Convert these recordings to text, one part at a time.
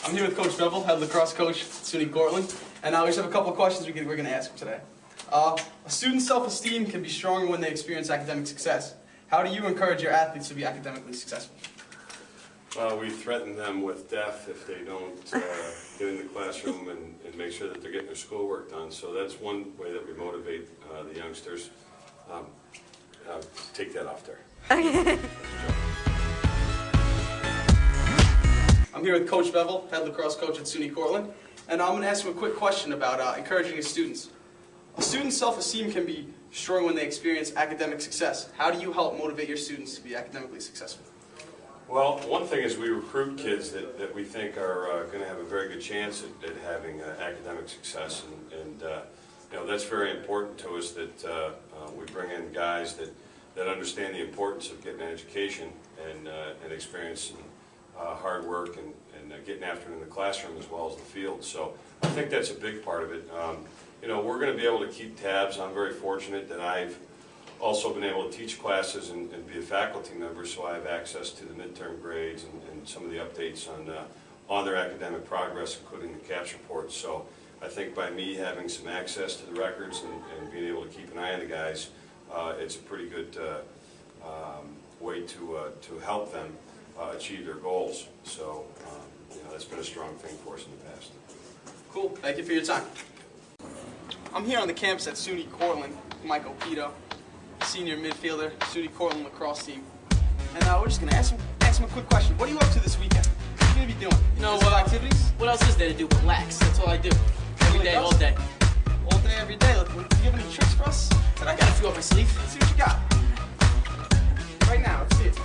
I'm here with Coach Bevel, head lacrosse coach at SUNY Cortland, and we just have a couple of questions we're going to ask him today. A student's self-esteem can be stronger when they experience academic success. How do you encourage your athletes to be academically successful? We threaten them with death if they don't get in the classroom and make sure that they're getting their schoolwork done. So that's one way that we motivate the youngsters. Take that off there. I'm here with Coach Bevel, head lacrosse coach at SUNY Cortland, and I'm going to ask him a quick question about encouraging his students. A student's self-esteem can be strong when they experience academic success. How do you help motivate your students to be academically successful? Well, one thing is we recruit kids that we think are going to have a very good chance at having academic success, and you know, that's very important to us that we bring in guys that understand the importance of getting an education and experiencing hard work and getting after it in the classroom as well as the field. So I think that's a big part of it. You know, we're going to be able to keep tabs. I'm very fortunate that I've also been able to teach classes and be a faculty member, so I have access to the midterm grades and some of the updates on their academic progress, including the CAPS reports. So I think by me having some access to the records and being able to keep an eye on the guys, it's a pretty good way to help them achieve their goals. So you know, that's been a strong thing for us in the past. Cool. Thank you for your time. I'm here on the campus at SUNY Cortland with Michael Pito, senior midfielder, SUNY Cortland lacrosse team. And we're just going to ask him a quick question. What are you up to this weekend? What are you going to be doing? You know, activities? What else is there to do? Relax. That's all I do. Every day, all day. All day, every day. Look, do you have any tricks for us? I got a few up my sleeve. Let's see what you got. Right now, let's see it.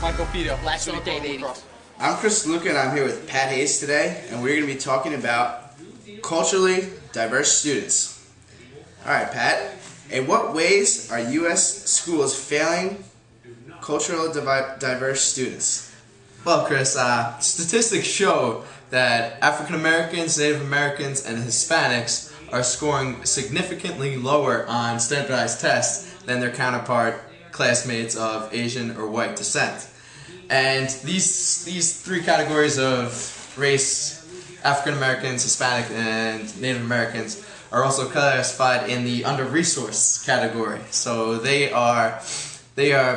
Michael Pito. Relax all day, baby. I'm Chris Luca, and I'm here with Pat Hayes today, and we're going to be talking about culturally diverse students. Alright, Pat, in what ways are U.S. schools failing culturally diverse students? Well, Chris, statistics show that African Americans, Native Americans, and Hispanics are scoring significantly lower on standardized tests than their counterpart classmates of Asian or white descent. And these three categories of race, African Americans, Hispanic, and Native Americans, are also classified in the under-resourced category. So they are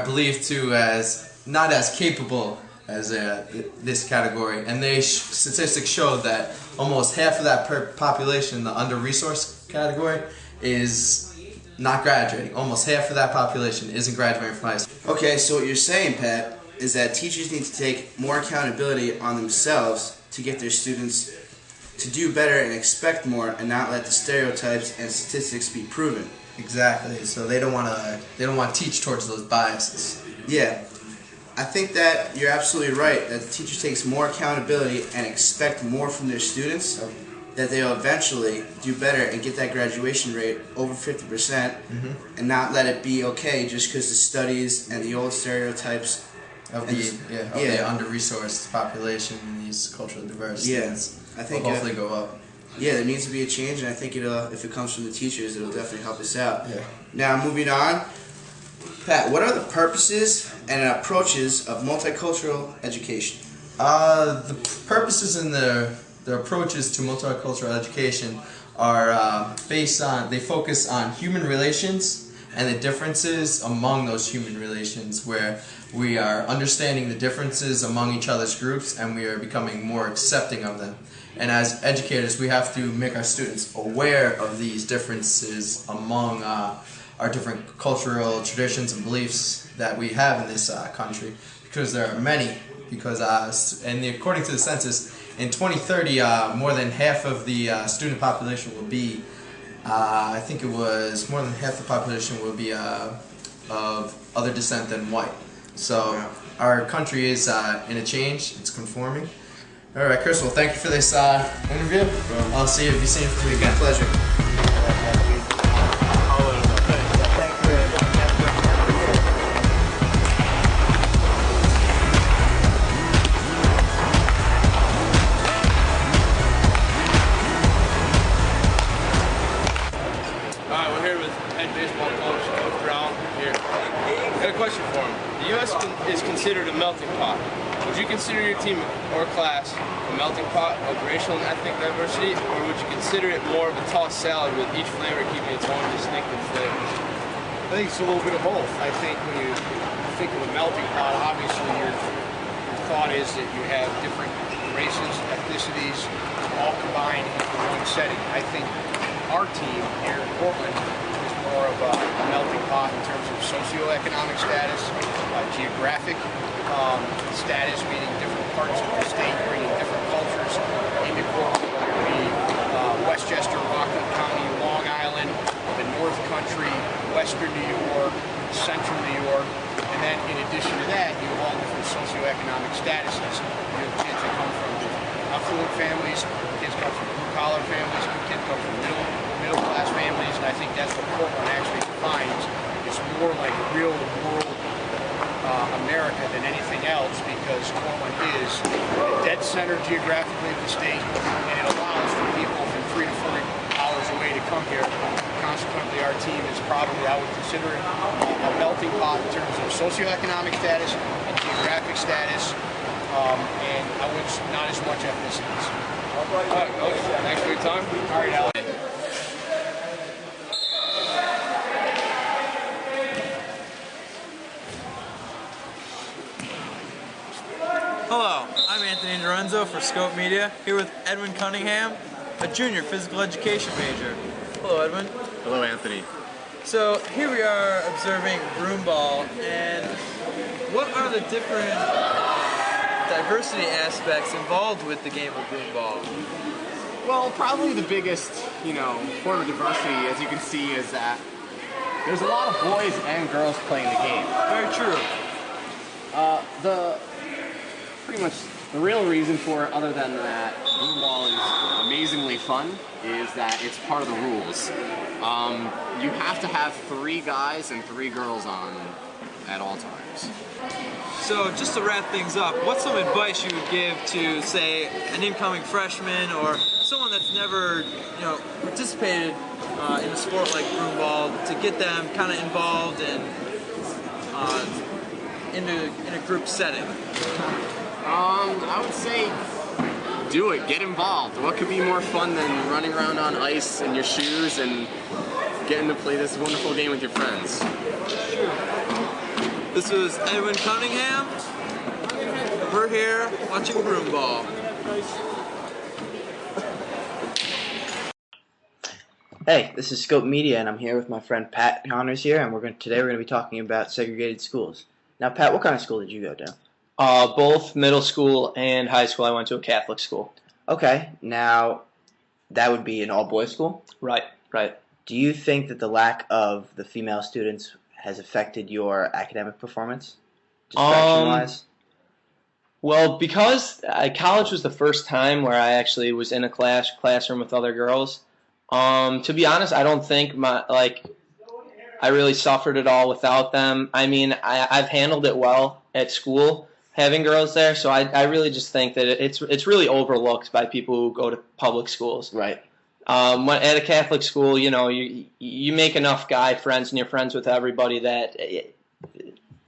believed to as not as capable as this category, and statistics show that almost half of that population, the under-resourced category, is not graduating. Almost half of that population isn't graduating from high school. Okay, so what you're saying, Pat, is that teachers need to take more accountability on themselves to get their students to do better and expect more, and not let the stereotypes and statistics be proven. Exactly. So they don't want to teach towards those biases. Yeah. I think that you're absolutely right, that the teacher takes more accountability and expect more from their students, that they'll eventually do better and get that graduation rate over 50%, and not let it be okay just because the studies and the old stereotypes of the under-resourced population and these culturally diverse students I think will hopefully go up. Yeah, there needs to be a change, and I think if it comes from the teachers, it'll definitely help us out. Yeah. Now, moving on, Pat, what are the purposes and approaches of multicultural education? The purposes and the approaches to multicultural education are they focus on human relations and the differences among those human relations, where we are understanding the differences among each other's groups and we are becoming more accepting of them. And as educators, we have to make our students aware of these differences among our different cultural traditions and beliefs that we have in this country, because there are many. Because according to the census, in 2030, more than half of the student population will be, I think it was more than half the population will be of other descent than white. So our country is in a change. It's conforming. All right, Chris. Well, thank you for this interview. I'll see you. Be seeing you for the weekend. Pleasure. We're here with head baseball coach Brown here. Got a question for him. The U.S. is considered a melting pot. Would you consider your team or class a melting pot of racial and ethnic diversity, or would you consider it more of a tossed salad with each flavor keeping its own distinctive flavors? I think it's a little bit of both. I think when you think of a melting pot, obviously your thought is that you have different races, ethnicities, all combined into one setting. I think our team here in Portland is more of a melting pot in terms of socioeconomic status, geographic status, meaning different parts of the state bringing different cultures into Portland, whether it be Westchester, Rockland County, Long Island, the North Country, Western New York, Central New York, and then in addition to that, you have all different socioeconomic statuses. You have kids that come from affluent families, kids come from blue-collar families, kids come from middle-class families, and I think that's what Portland actually defines. It's more like real world America than anything else, because Portland is the dead center geographically of the state, and it allows for people from 3 to 4 hours away to come here. Consequently, our team is probably, I would consider it a melting pot in terms of socioeconomic status and geographic status, and I would not as much ethnicities. All right, Coach. Thanks for your time. All right, Alex. Hello, I'm Anthony Lorenzo for Scope Media, here with Edwin Cunningham, a junior physical education major. Hello, Edwin. Hello, Anthony. So here we are observing broomball, and what are the different diversity aspects involved with the game of broomball? Well, probably the biggest, form of diversity, as you can see, is that there's a lot of boys and girls playing the game. Very true. Pretty much the real reason for it, other than that broomball is amazingly fun, is that it's part of the rules. You have to have 3 guys and 3 girls on at all times. So just to wrap things up, what's some advice you would give to, say, an incoming freshman or someone that's never, participated in a sport like broomball, to get them kind of involved and in a group setting? I would say do it. Get involved. What could be more fun than running around on ice in your shoes and getting to play this wonderful game with your friends? Sure. This was Edwin Cunningham. We're here watching broomball. Hey, this is Scope Media, and I'm here with my friend Pat Connors here, and today we're going to be talking about segregated schools. Now, Pat, what kind of school did you go to? Both middle school and high school, I went to a Catholic school. Okay, now that would be an all-boys school? Right. Do you think that the lack of the female students has affected your academic performance, distraction-wise? Well, because college was the first time where I actually was in a classroom with other girls. To be honest, I don't think I really suffered at all without them. I mean, I've handled it well at school, having girls there, so I really just think that it's really overlooked by people who go to public schools. Right. At a Catholic school, you make enough guy friends and you're friends with everybody that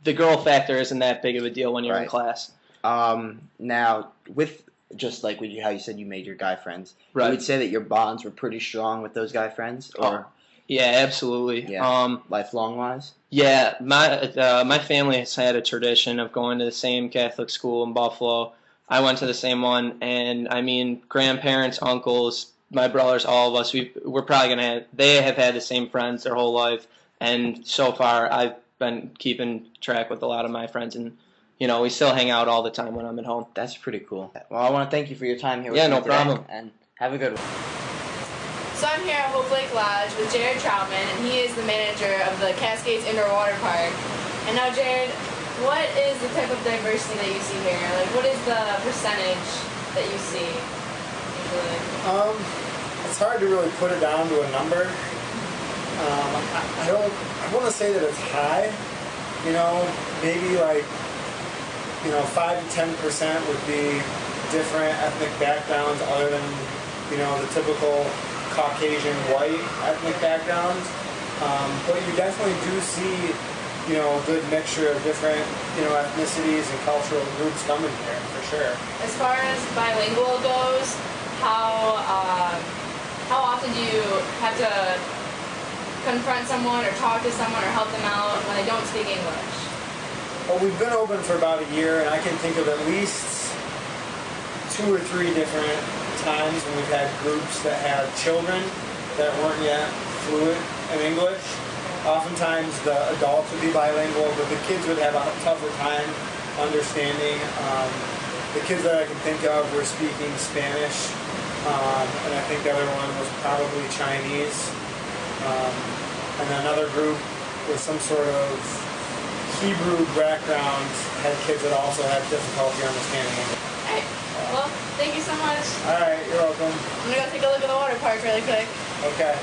the girl factor isn't that big of a deal when you're in class. Now, with just like how you said you made your guy friends, right. You would say that your bonds were pretty strong with those guy friends, or? Yeah, absolutely. Yeah. Lifelong wise? Yeah, my family has had a tradition of going to the same Catholic school in Buffalo. I went to the same one, and I mean, grandparents, uncles, my brothers, all of us, we're probably they have had the same friends their whole life, and so far I've been keeping track with a lot of my friends, and we still hang out all the time when I'm at home. That's pretty cool. Well, I want to thank you for your time here with me no today, problem. And have a good one. So I'm here at Hope Lake Lodge with Jared Troutman, and he is the manager of the Cascades Indoor Water Park. And now, Jared, what is the type of diversity that you see here? Like, what is the percentage that you see usually? It's hard to really put it down to a number. I want to say that it's high. Maybe 5 to 10% would be different ethnic backgrounds other than the typical Caucasian white ethnic backgrounds. But you definitely do see, you know, a good mixture of different, you know, ethnicities and cultural groups coming here, for sure. As far as bilingual goes, how often do you have to confront someone or talk to someone or help them out when they don't speak English? Well, we've been open for about a year, and I can think of at least 2 or 3 different times when we've had groups that had children that weren't yet fluent in English. Oftentimes the adults would be bilingual, but the kids would have a tougher time understanding. The kids that I can think of were speaking Spanish, and I think the other one was probably Chinese. And another group with some sort of Hebrew background had kids that also had difficulty understanding English. Alright, well, thank you so much. Alright, you're welcome. I'm gonna go take a look at the water park really quick. Okay.